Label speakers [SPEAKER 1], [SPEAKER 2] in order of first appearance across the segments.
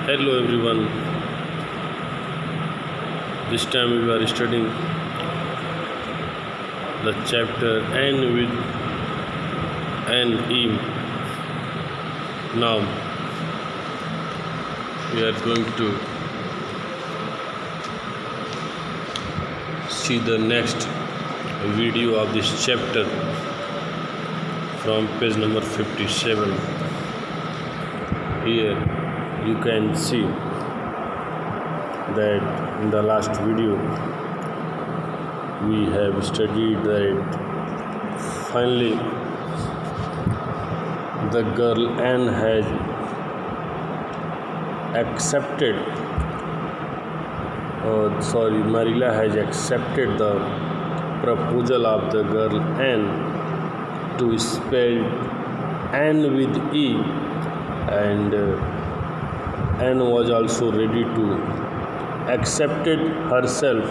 [SPEAKER 1] Hello everyone. This time we are studying the chapter N with N E. Now we are going to see the next video of this chapter from page number 57. Here you can see that in the last video we have studied that finally the girl Anne has accepted Marilla has accepted the proposal of the girl Anne to spell Anne with E, and Anne was also ready to accepted herself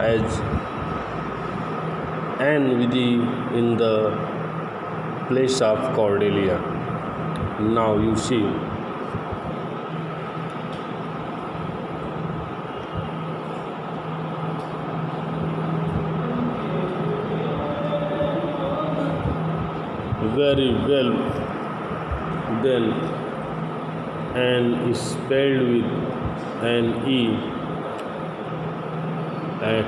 [SPEAKER 1] as Anne with E in the place of Cordelia. Now you see very well. Then Anne is spelled with an E.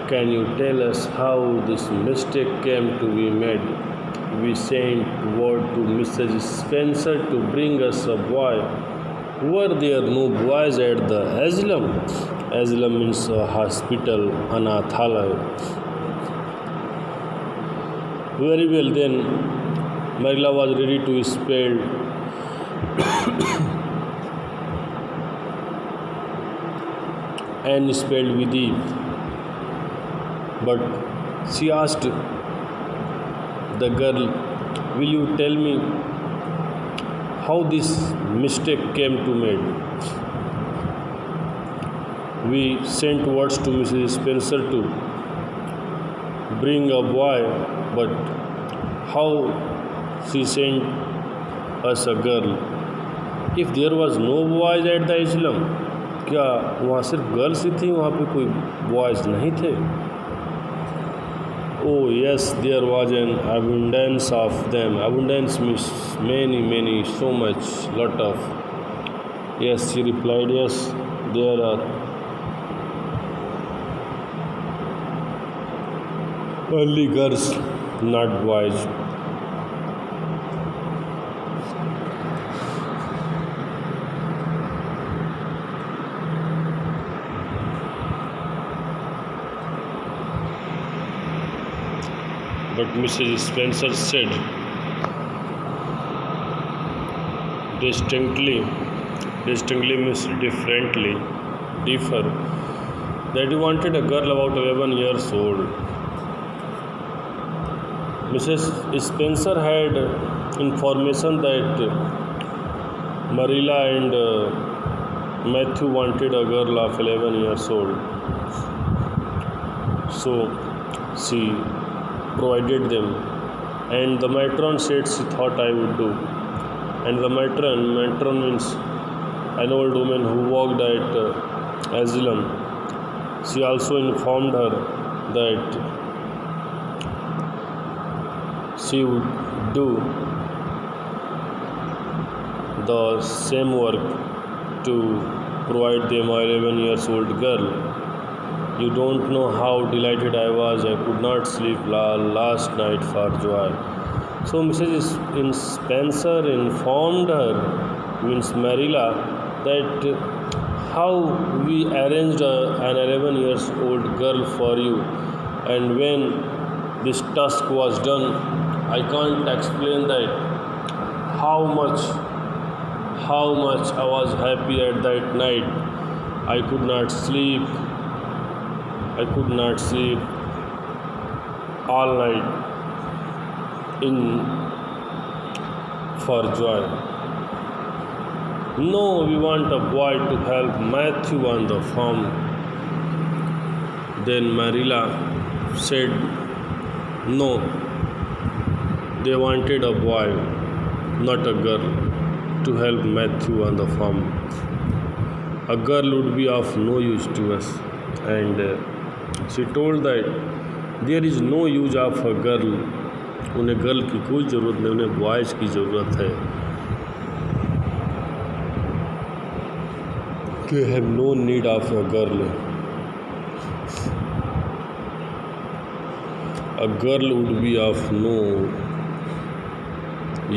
[SPEAKER 1] Can you tell us how this mistake came to be made? We sent word to Mrs. Spencer to bring us a boy. Were there no boys at the asylum? Asylum means a hospital, anathalaya. Very well, then Marilla was ready to spell and spelled with E, but she asked the girl, will you tell me how this mistake came to made? We sent words to Mrs. Spencer to bring a boy, but how she sent us a girl? If there was no boys at the asylum, क्या वहाँ सिर्फ girls ही थी, वहाँ पे कोई boys नहीं थे? Oh yes, there was an abundance of them. Abundance means many, so much, lot of. Yes, she replied, yes, there are only girls, not boys. But Mrs. Spencer said distinctly means differently, differ, that he wanted a girl about 11 years old. Mrs. Spencer had information that Marilla and Matthew wanted a girl of 11 years old. So she provided them, and the matron said she thought I would do. And the matron means an old woman who worked at asylum. She also informed her that she would do the same work to provide them a 11 years old girl. You don't know how delighted I was. I could not sleep last night for joy. So Mrs. Spencer informed her, means Marilla, that how we arranged an 11 years old girl for you, and when this task was done, I can't explain that how much I was happy at that night. I could not sleep all night for joy. No, we want a boy to help Matthew on the farm. Then Marilla said no, they wanted a boy, not a girl. to help Matthew on the farm. A girl would be of no use to us, and she told that there is no use of a girl. उन्हें girl की कोई ज़रूरत नहीं, उन्हें boys की ज़रूरत है. They have no need of a girl. A girl would be of no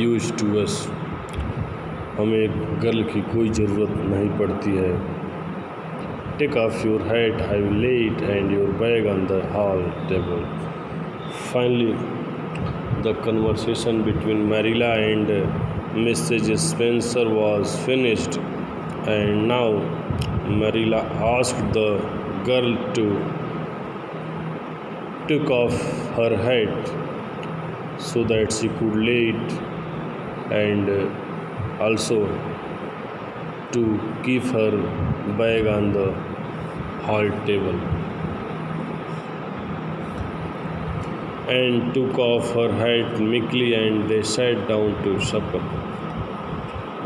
[SPEAKER 1] use to us. हमें गर्ल की कोई ज़रूरत नहीं पड़ती है. Take off your hat, I will lay it and your bag on the hall table. Finally, the conversation between Marilla and Mrs. Spencer was finished, and now Marilla asked the girl to take off her hat so that she could lay it, and also to keep her bag on the hall table, and took off her hat meekly, and they sat down to supper.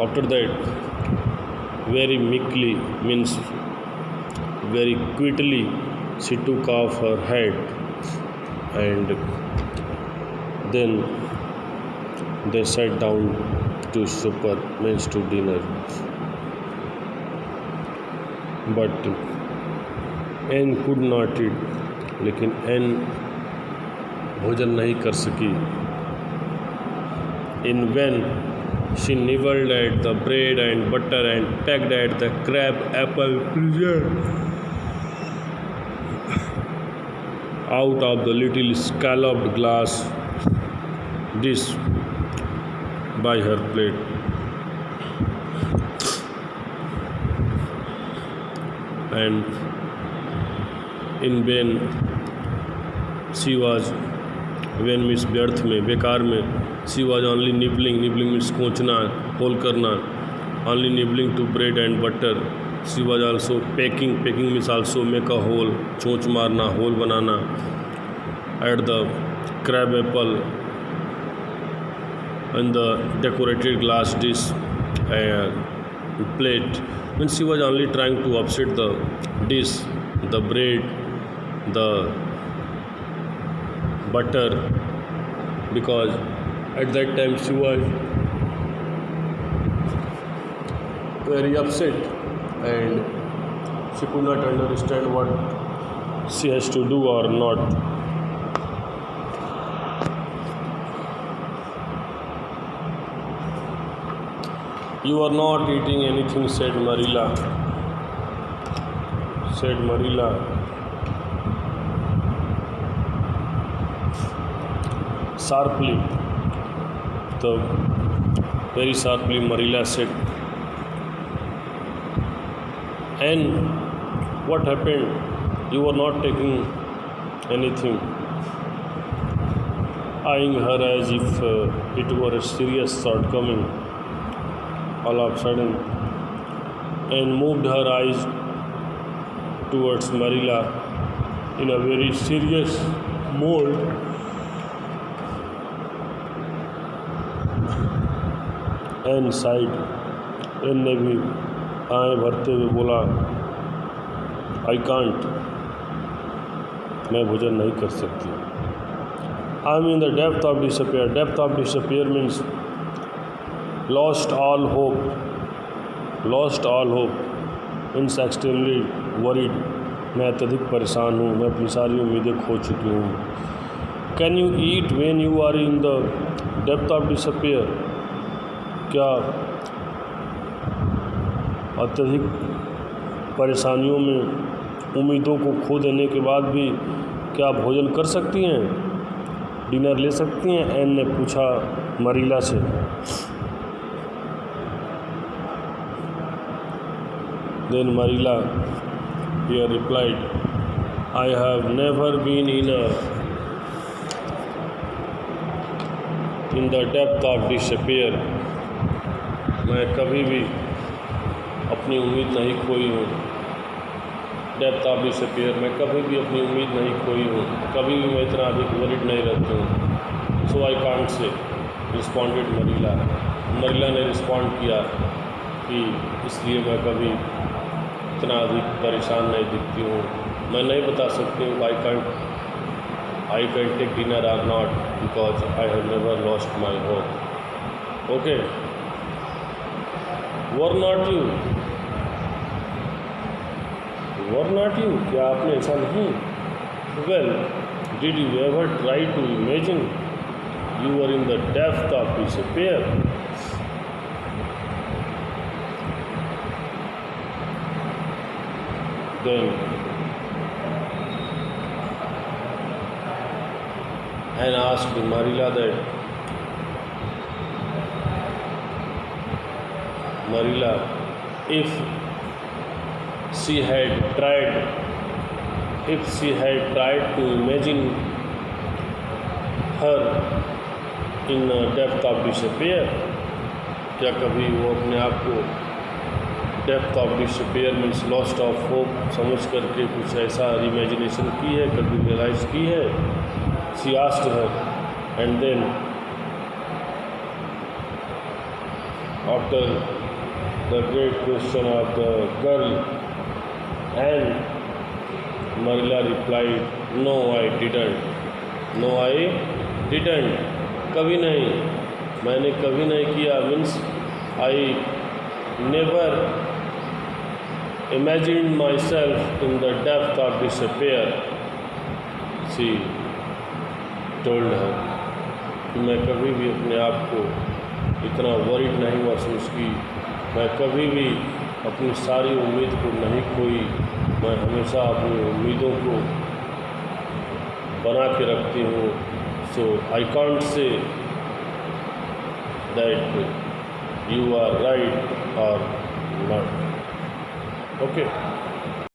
[SPEAKER 1] After that, very meekly means very quickly, she took off her hat, and then they sat down to supper, means to dinner. But Anne could not eat. लेकिन N भोजन नहीं कर सकी. In vain she nibbled at the bread and butter and pecked at the crab apple preserve out of the little scalloped glass dish by her plate. And in vain she was, when means व्यर्थ में, बेकार में, she was only nibbling means कोंचना, hole करना, only nibbling to bread and butter. She was also pecking means also make a hole, चोंच मारना, hole बनाना, at the crab apple and the decorated glass dish plate. When she was only trying to upset the dish, the bread, the butter, because at that time she was very upset and she could not understand what she has to do or not. You are not eating anything, said Marilla. Sharply, very sharply, Marilla said. And what happened? You were not taking anything. Eyeing her as if it were a serious shortcoming. All of a sudden, and moved her eyes towards Marilla in a very serious mode. And sighed. Anne ने भी आँखें भरते हुए बोला, I can't, मैं भोजन नहीं कर सकती. I am in the depth of despair. Depth of despair means lost all hope. Means extremely worried. मैं अत्यधिक परेशान हूँ, मैं अपनी सारी उम्मीदें खो चुकी हूँ. Can you eat when you are in the depth of despair? क्या अत्यधिक परेशानियों में उम्मीदों को खो देने के बाद भी क्या भोजन कर सकती हैं, डिनर ले सकती हैं? एन ने पूछा मरीला से. Then Marilla here replied, I have never been in the depth of despair. मैं कभी भी अपनी उम्मीद नहीं खोई हूँ. डेप्थ ऑफ डिसअपियर, मैं कभी भी अपनी उम्मीद नहीं खोई हूँ, कभी भी मैं इतना अधिक वरिड नहीं रहती हूँ. सो आई कांट से, रिस्पॉन्डेड मरीला. मरीला ने रिस्पॉन्ड किया कि इसलिए मैं कभी इतना अधिक परेशान नहीं दिखती हूँ, मैं नहीं बता सकती हूँ I can take dinner or not because I have never lost my hope. Okay, were not you, क्या आपने ऐसा नहीं? Well, did you ever try to imagine you are in the depth of despair? Then and asked Marila that, Marila, if she had tried to imagine her in a depth of despair, क्या कभी वो अपने आप को depth of despair means lost of hope समझ करके कुछ ऐसा इमेजिनेशन की है, कभी रियलाइज की है? She asked her and then after the great question of the girl and Marilla replied, no I didn't, कभी नहीं, मैंने कभी नहीं किया, means I never imagined myself in the depth of despair, she told her, कि मैं कभी भी अपने आप को इतना वरीड नहीं महसूस की, मैं कभी भी अपनी सारी उम्मीद को नहीं खोई, मैं हमेशा अपनी उम्मीदों को बना के रखती हूँ। So I can't say that you are right और नॉट। Okay.